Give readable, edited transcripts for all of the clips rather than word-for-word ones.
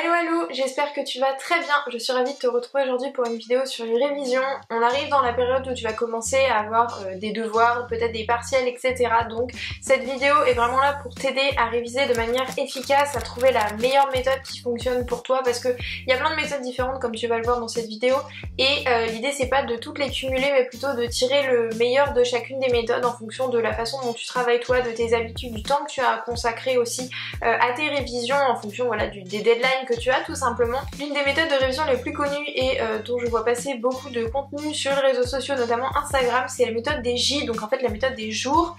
Hello hello, j'espère que tu vas très bien. Je suis ravie de te retrouver aujourd'hui pour une vidéo sur les révisions. On arrive dans la période où tu vas commencer à avoir des devoirs, peut-être des partiels, etc. Donc cette vidéo est vraiment là pour t'aider à réviser de manière efficace, à trouver la meilleure méthode qui fonctionne pour toi, parce qu'il y a plein de méthodes différentes comme tu vas le voir dans cette vidéo, et l'idée c'est pas de toutes les cumuler mais plutôt de tirer le meilleur de chacune des méthodes en fonction de la façon dont tu travailles toi, de tes habitudes, du temps que tu as consacré aussi à tes révisions, en fonction voilà, des deadlines que tu as tout simplement. L'une des méthodes de révision les plus connues et dont je vois passer beaucoup de contenu sur les réseaux sociaux, notamment Instagram, c'est la méthode des J, donc en fait la méthode des jours.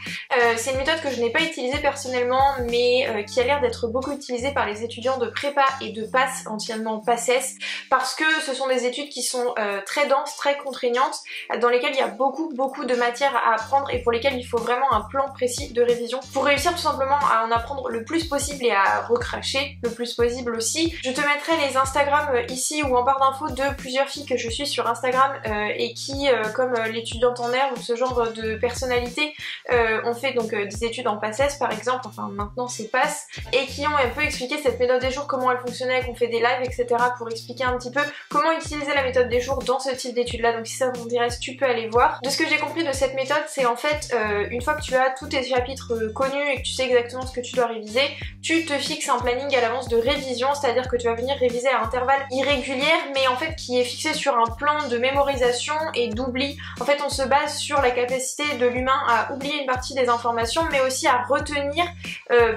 C'est une méthode que je n'ai pas utilisée personnellement mais qui a l'air d'être beaucoup utilisée par les étudiants de prépa et de PASS, anciennement PASSES, parce que ce sont des études qui sont très denses, très contraignantes, dans lesquelles il y a beaucoup de matière à apprendre et pour lesquelles il faut vraiment un plan précis de révision pour réussir tout simplement à en apprendre le plus possible et à recracher le plus possible aussi. Je te mettrai les Instagram ici ou en barre d'infos de plusieurs filles que je suis sur Instagram et qui, comme l'étudiante en air ou ce genre de personnalité, ont fait donc des études en PASSES par exemple, enfin maintenant c'est PASS, et qui ont un peu expliqué cette méthode des jours, comment elle fonctionnait, qu'on fait des lives, etc. pour expliquer un petit peu comment utiliser la méthode des jours dans ce type d'études là. Donc si ça vous intéresse, tu peux aller voir. De ce que j'ai compris de cette méthode, c'est en fait une fois que tu as tous tes chapitres connus et que tu sais exactement ce que tu dois réviser, tu te fixes un planning à l'avance de révision, c'est-à-dire que tu vas venir réviser à intervalles irréguliers mais en fait qui est fixé sur un plan de mémorisation et d'oubli. En fait on se base sur la capacité de l'humain à oublier une partie des informations mais aussi à retenir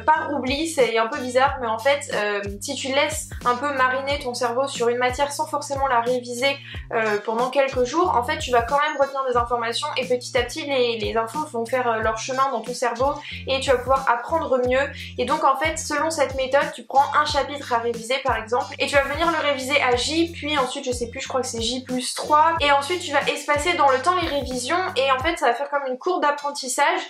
par oubli. C'est un peu bizarre mais en fait si tu laisses un peu mariner ton cerveau sur une matière sans forcément la réviser pendant quelques jours, en fait tu vas quand même retenir des informations et petit à petit les infos vont faire leur chemin dans ton cerveau et tu vas pouvoir apprendre mieux. Et donc en fait selon cette méthode tu prends un chapitre à réviser par exemple et tu vas venir le réviser à J, puis ensuite je sais plus, je crois que c'est J+3, et ensuite tu vas espacer dans le temps les révisions et en fait ça va faire comme une courbe d'apprentissage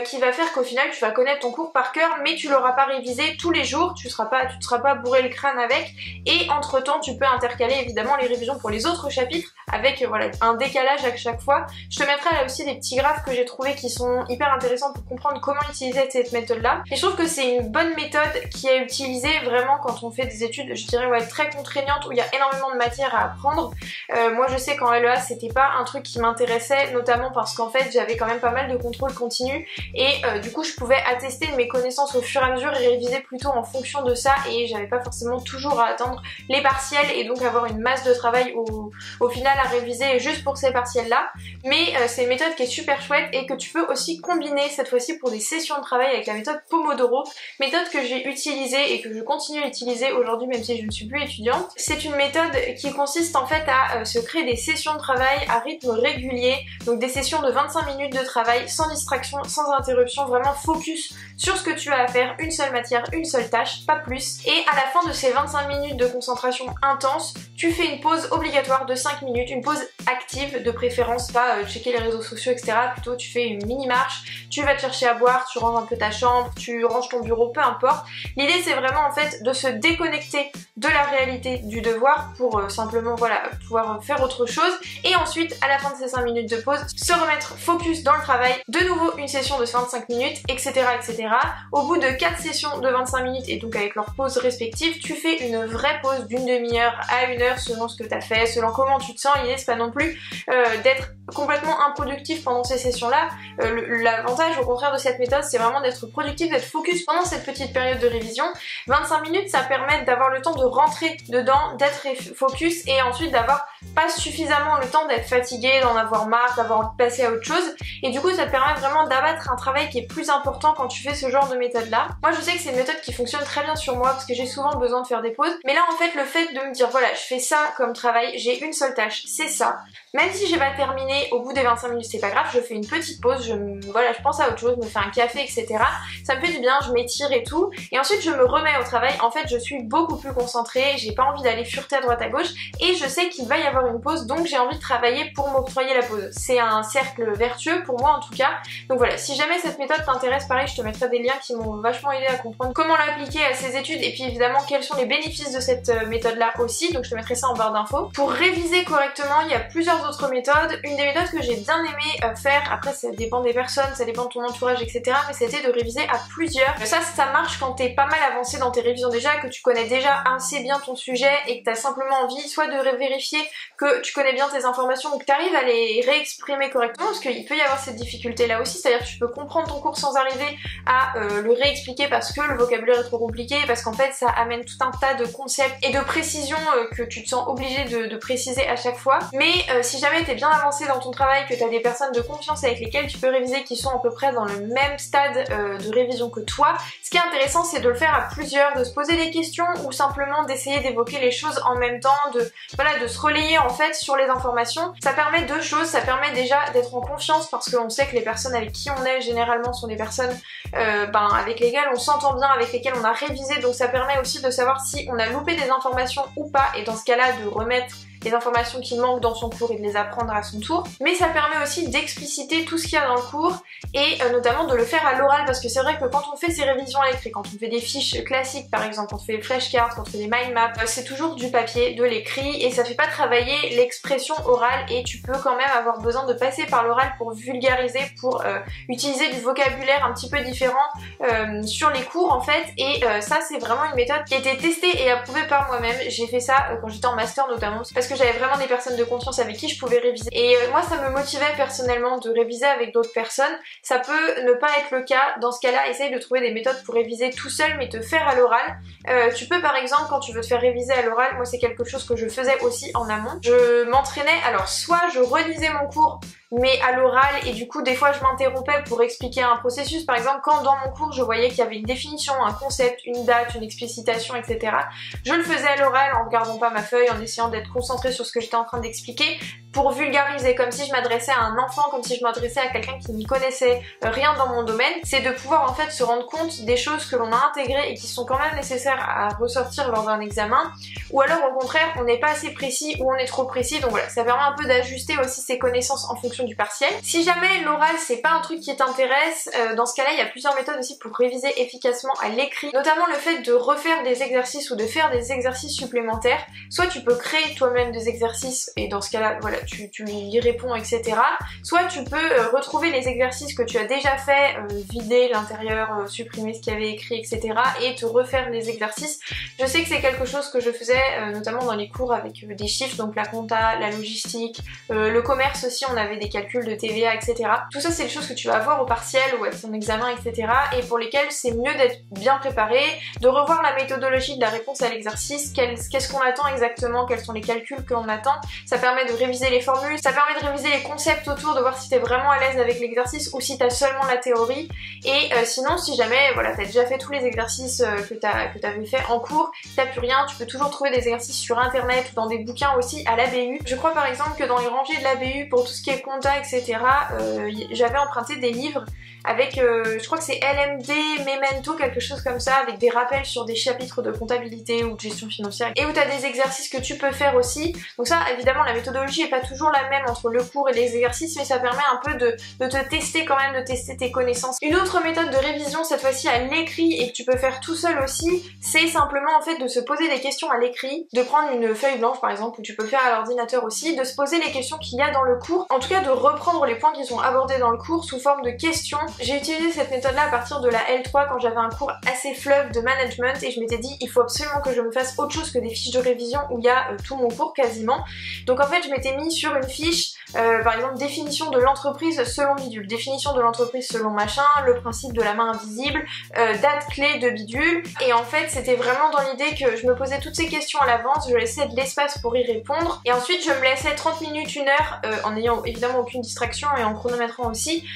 qui va faire qu'au final tu vas connaître ton cours par cœur mais tu l'auras pas révisé tous les jours, tu te seras pas bourré le crâne avec, et entre temps tu peux intercaler évidemment les révisions pour les autres chapitres avec voilà un décalage à chaque fois. Je te mettrai là aussi des petits graphes que j'ai trouvés qui sont hyper intéressants pour comprendre comment utiliser cette méthode là, et je trouve que c'est une bonne méthode qui est utilisée vraiment quand on fait des études, je dirais ouais, très contraignantes où il y a énormément de matière à apprendre. Moi je sais qu'en LEA c'était pas un truc qui m'intéressait, notamment parce qu'en fait j'avais quand même pas mal de contrôle continu et du coup je pouvais attester de mes connaissances au fur et à mesure et réviser plutôt en fonction de ça, et j'avais pas forcément toujours à attendre les partiels et donc avoir une masse de travail au final à réviser juste pour ces partiels là. Mais c'est une méthode qui est super chouette et que tu peux aussi combiner cette fois-ci pour des sessions de travail avec la méthode Pomodoro, méthode que j'ai utilisée et que je continue à utiliser aujourd'hui même si je ne suis plus étudiante. C'est une méthode qui consiste en fait à se créer des sessions de travail à rythme régulier, donc des sessions de 25 minutes de travail sans distraction, sans interruption, vraiment focus sur ce que tu as à faire, une seule matière, une seule tâche, pas plus. Et à la fin de ces 25 minutes de concentration intense, tu fais une pause obligatoire de 5 minutes, une pause active de préférence, pas checker les réseaux sociaux etc, plutôt tu fais une mini marche, tu vas te chercher à boire, tu ranges un peu ta chambre, tu ranges ton bureau, peu importe. L'idée c'est vraiment en fait de se déconnecter de la réalité du devoir pour simplement voilà pouvoir faire autre chose, et ensuite à la fin de ces 5 minutes de pause se remettre focus dans le travail, de nouveau une session de 25 minutes etc etc. Au bout de 4 sessions de 25 minutes et donc avec leurs pauses respectives, tu fais une vraie pause d'une demi-heure à 1 heure selon ce que tu as fait, selon comment tu te sens. L'idée c'est pas non plus d'être complètement improductif pendant ces sessions là. L'avantage au contraire de cette méthode c'est vraiment d'être productif, d'être focus pendant cette petite période de révision. 25 minutes ça permet d'avoir le temps de rentrer dedans, d'être focus et ensuite d'avoir pas suffisamment le temps d'être fatigué, d'en avoir marre, d'avoir envie de passer à autre chose, et du coup ça te permet vraiment d'abattre un travail qui est plus important quand tu fais ce genre de méthode là. Moi je sais que c'est une méthode qui fonctionne très bien sur moi parce que j'ai souvent besoin de faire des pauses, mais là en fait le fait de me dire voilà je fais ça comme travail, j'ai une seule tâche, c'est ça, même si j'ai pas terminé au bout des 25 minutes c'est pas grave, je fais une petite pause, je pense à autre chose, je me fais un café etc, ça me fait du bien, je m'étire et tout, et ensuite je me remets au travail. En fait je suis beaucoup plus concentrée, j'ai pas envie d'aller fureter à droite à gauche et je sais qu'il va y avoir une pause, donc j'ai envie de travailler pour m'octroyer la pause. C'est un cercle vertueux pour moi en tout cas. Donc voilà, si jamais cette méthode t'intéresse, pareil je te mettrai mettrai des liens qui m'ont vachement aidé à comprendre comment l'appliquer à ces études et puis évidemment quels sont les bénéfices de cette méthode là aussi, donc je te mettrai ça en barre d'infos. Pour réviser correctement, il y a plusieurs autres méthodes. Une des méthodes que j'ai bien aimé faire, après ça dépend des personnes, ça dépend de ton entourage etc, mais c'était de réviser à plusieurs. Ça marche quand t'es pas mal avancé dans tes révisions déjà, que tu connais déjà assez bien ton sujet et que t'as simplement envie soit de vérifier que tu connais bien tes informations ou que t'arrives à les réexprimer correctement, parce qu'il peut y avoir cette difficulté là aussi, c'est-à-dire que tu peux comprendre ton cours sans arriver à le réexpliquer parce que le vocabulaire est trop compliqué, parce qu'en fait ça amène tout un tas de concepts et de précisions que tu te sens obligé de préciser à chaque fois. Mais si jamais t'es bien avancé dans ton travail, que t'as des personnes de confiance avec lesquelles tu peux réviser qui sont à peu près dans le même stade de révision que toi, ce qui est intéressant c'est de le faire à plusieurs, de se poser des questions ou simplement d'essayer d'évoquer les choses en même temps, de se relayer en fait sur les informations. Ça permet deux choses, ça permet déjà d'être en confiance parce qu'on sait que les personnes avec qui on est généralement sont des personnes avec lesquelles on s'entend bien, avec lesquelles on a révisé, donc ça permet aussi de savoir si on a loupé des informations ou pas et dans ce cas-là de remettre les informations qui manquent dans son cours et de les apprendre à son tour. Mais ça permet aussi d'expliciter tout ce qu'il y a dans le cours et notamment de le faire à l'oral parce que c'est vrai que quand on fait ces révisions à l'écrit, quand on fait des fiches classiques par exemple, quand on fait des flashcards, quand on fait des mind maps, c'est toujours du papier, de l'écrit et ça fait pas travailler l'expression orale et tu peux quand même avoir besoin de passer par l'oral pour vulgariser, pour utiliser du vocabulaire un petit peu différent sur les cours en fait et ça c'est vraiment une méthode qui a été testée et approuvée par moi-même. J'ai fait ça quand j'étais en master notamment parce que j'avais vraiment des personnes de confiance avec qui je pouvais réviser et moi ça me motivait personnellement de réviser avec d'autres personnes. Ça peut ne pas être le cas, dans ce cas-là essaye de trouver des méthodes pour réviser tout seul mais te faire à l'oral. Tu peux par exemple quand tu veux te faire réviser à l'oral, moi c'est quelque chose que je faisais aussi en amont, je m'entraînais, alors soit je relisais mon cours mais à l'oral et du coup des fois je m'interrompais pour expliquer un processus, par exemple quand dans mon cours je voyais qu'il y avait une définition, un concept, une date, une explicitation etc. Je le faisais à l'oral en regardant pas ma feuille, en essayant d'être concentrée sur ce que j'étais en train d'expliquer pour vulgariser, comme si je m'adressais à un enfant, comme si je m'adressais à quelqu'un qui n'y connaissait rien dans mon domaine. C'est de pouvoir en fait se rendre compte des choses que l'on a intégrées et qui sont quand même nécessaires à ressortir lors d'un examen, ou alors au contraire on n'est pas assez précis ou on est trop précis, donc voilà, ça permet un peu d'ajuster aussi ses connaissances en fonction du partiel. Si jamais l'oral c'est pas un truc qui t'intéresse, dans ce cas-là il y a plusieurs méthodes aussi pour réviser efficacement à l'écrit, notamment le fait de refaire des exercices ou de faire des exercices supplémentaires. Soit tu peux créer toi-même des exercices et dans ce cas-là voilà tu y réponds etc. Soit tu peux retrouver les exercices que tu as déjà fait, vider l'intérieur, supprimer ce qu'il y avait écrit etc. et te refaire les exercices. Je sais que c'est quelque chose que je faisais notamment dans les cours avec des chiffres, donc la compta, la logistique, le commerce aussi, on avait des calculs de TVA etc. Tout ça c'est des choses que tu vas avoir au partiel ou à ton examen etc. et pour lesquelles c'est mieux d'être bien préparé, de revoir la méthodologie de la réponse à l'exercice, qu'est-ce qu'on attend exactement, quels sont les calculs que l'on attend. Ça permet de réviser les formules, ça permet de réviser les concepts autour, de voir si t'es vraiment à l'aise avec l'exercice ou si t'as seulement la théorie. Et sinon si jamais voilà t'as déjà fait tous les exercices que t'avais fait en cours, t'as plus rien, tu peux toujours trouver des exercices sur internet ou dans des bouquins aussi à l'ABU. Je crois par exemple que dans les rangées de l'ABU pour tout ce qui est compta etc. J'avais emprunté des livres avec, je crois que c'est LMD, Memento, quelque chose comme ça, avec des rappels sur des chapitres de comptabilité ou de gestion financière, et où tu as des exercices que tu peux faire aussi. Donc ça, évidemment, la méthodologie est pas toujours la même entre le cours et les exercices, mais ça permet un peu de te tester quand même, de tester tes connaissances. Une autre méthode de révision, cette fois-ci à l'écrit, et que tu peux faire tout seul aussi, c'est simplement en fait de se poser des questions à l'écrit, de prendre une feuille blanche par exemple, ou tu peux le faire à l'ordinateur aussi, de se poser les questions qu'il y a dans le cours, en tout cas de reprendre les points qui sont abordés dans le cours sous forme de questions. J'ai utilisé cette méthode là à partir de la L3 quand j'avais un cours assez fleuve de management et je m'étais dit il faut absolument que je me fasse autre chose que des fiches de révision où il y a tout mon cours quasiment. Donc en fait je m'étais mis sur une fiche par exemple définition de l'entreprise selon bidule, définition de l'entreprise selon machin, le principe de la main invisible, date clé de bidule, et en fait c'était vraiment dans l'idée que je me posais toutes ces questions à l'avance, je laissais de l'espace pour y répondre et ensuite je me laissais 30 minutes, 1 heure en n'ayant évidemment aucune distraction et en chronométrant aussi,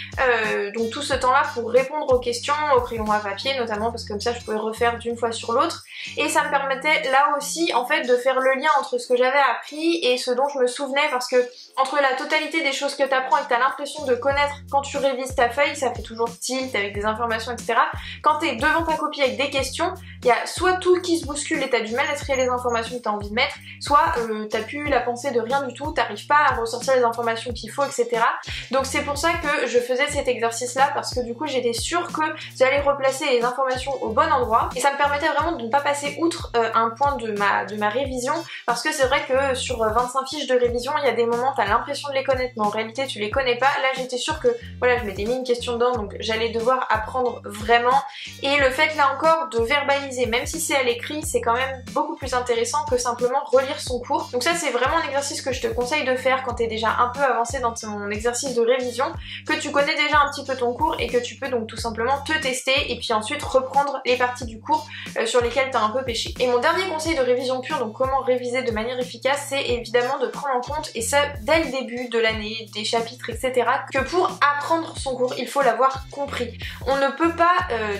donc tout ce temps là pour répondre aux questions au crayon à papier notamment parce que comme ça je pouvais refaire d'une fois sur l'autre et ça me permettait là aussi en fait de faire le lien entre ce que j'avais appris et ce dont je me souvenais, parce que entre la totalité des choses que tu apprends et que tu as l'impression de connaître quand tu révises ta feuille, ça fait toujours tilt avec des informations etc. Quand tu es devant ta copie avec des questions, il y a soit tout qui se bouscule et tu as du mal à trier les informations que tu as envie de mettre, soit t'as plus la pensée de rien du tout, t'arrives pas à ressortir les informations qu'il faut etc. Donc c'est pour ça que je faisais cet exercice là, parce que du coup j'étais sûre que j'allais replacer les informations au bon endroit et ça me permettait vraiment de ne pas passer outre un point de ma révision, parce que c'est vrai que sur 25 fiches de révision il y a des moments t'as l'impression de les connaître mais en réalité tu les connais pas. Là j'étais sûre que voilà, je m'étais mis une question dedans donc j'allais devoir apprendre vraiment, et le fait là encore de verbaliser, même si c'est à l'écrit, c'est quand même beaucoup plus intéressant que simplement relire son cours. Donc ça c'est vraiment un exercice que je te conseille de faire quand t'es déjà un peu avancé dans ton exercice de révision, que tu connais déjà un petit peu ton cours et que tu peux donc tout simplement te tester et puis ensuite reprendre les parties du cours sur lesquelles t'as un peu pêché. Et mon dernier conseil de révision pure, donc comment réviser de manière efficace, c'est évidemment de prendre en compte, et ça dès le début de l'année, des chapitres etc, que pour apprendre son cours il faut l'avoir compris. On ne peut pas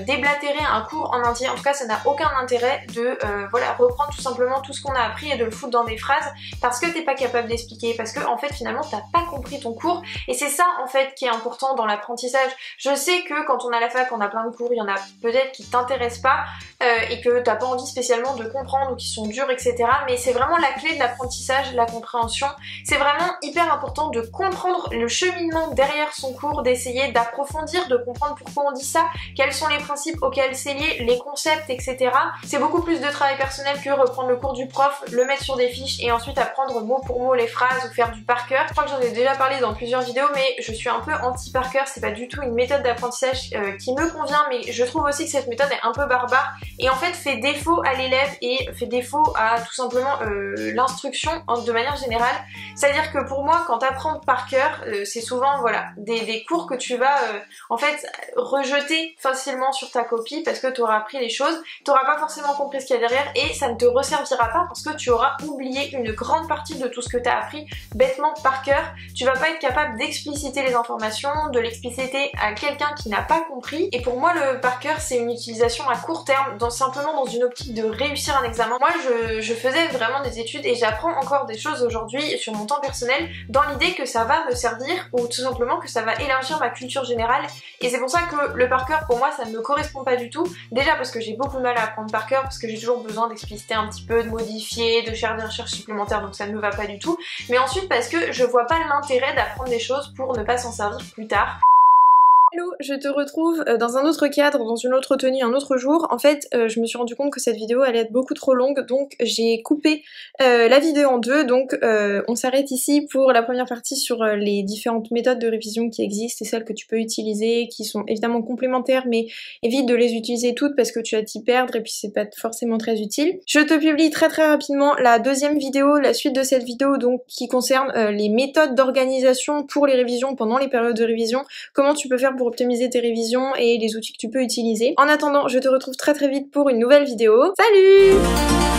déblatérer un cours en entier, en tout cas ça n'a aucun intérêt de voilà, reprendre tout simplement tout ce qu'on a appris et de le foutre dans des phrases parce que t'es pas capable d'expliquer, parce que en fait finalement t'as pas compris ton cours, et c'est ça en fait qui est important dans l'apprentissage. Je sais que quand on a la fac on a plein de cours, il y en a peut-être qui t'intéressent pas et que t'as pas envie spécialement de comprendre ou qui sont durs etc, mais c'est vraiment la clé de l'apprentissage, la compréhension. C'est vraiment hyper important de comprendre le cheminement derrière son cours, d'essayer d'approfondir, de comprendre pourquoi on dit ça, quels sont les principes auxquels c'est lié, les concepts etc. C'est beaucoup plus de travail personnel que reprendre le cours du prof, le mettre sur des fiches et ensuite apprendre mot pour mot les phrases ou faire du par cœur. Je crois que j'en ai déjà parlé dans plusieurs vidéos, mais je suis un peu anti par cœur, c'est pas du tout une méthode d'apprentissage qui me convient, mais je trouve aussi que cette méthode est un peu barbare et en fait fait défaut à l'élève et fait défaut à tout simplement l'instruction de manière générale. C'est-à-dire que pour moi quand t'apprends par cœur, c'est souvent voilà des cours que tu vas en fait rejeter facilement sur ta copie parce que tu auras appris les choses, tu n'auras pas forcément compris ce qu'il y a derrière et ça ne te resservira pas parce que tu auras oublié une grande partie de tout ce que tu as appris bêtement par cœur. Tu vas pas être capable d'expliciter les informations, de l'expliciter à quelqu'un qui n'a pas compris, et pour moi le par cœur c'est une utilisation à court terme, simplement dans une optique de réussir un examen. Moi je faisais vraiment des études et j'apprends encore des choses aujourd'hui sur mon temps personnel dans l'idée que ça va me servir ou tout simplement que ça va élargir ma culture générale, et c'est pour ça que le par cœur pour moi ça ne me correspond pas du tout. Déjà parce que j'ai beaucoup de mal à apprendre par cœur, parce que j'ai toujours besoin d'expliciter un petit peu, de modifier, de faire des recherches supplémentaires, donc ça ne me va pas du tout. Mais ensuite parce que je vois pas l'intérêt d'apprendre des choses pour ne pas s'en servir plus tard. Hello, je te retrouve dans un autre cadre, dans une autre tenue, un autre jour. En fait, je me suis rendu compte que cette vidéo allait être beaucoup trop longue, donc j'ai coupé la vidéo en deux. Donc on s'arrête ici pour la première partie sur les différentes méthodes de révision qui existent et celles que tu peux utiliser, qui sont évidemment complémentaires, mais évite de les utiliser toutes parce que tu vas t'y perdre et puis c'est pas forcément très utile. Je te publie très rapidement la deuxième vidéo, la suite de cette vidéo, donc qui concerne les méthodes d'organisation pour les révisions pendant les périodes de révision, comment tu peux faire pour optimiser tes révisions et les outils que tu peux utiliser. En attendant, je te retrouve très vite pour une nouvelle vidéo. Salut!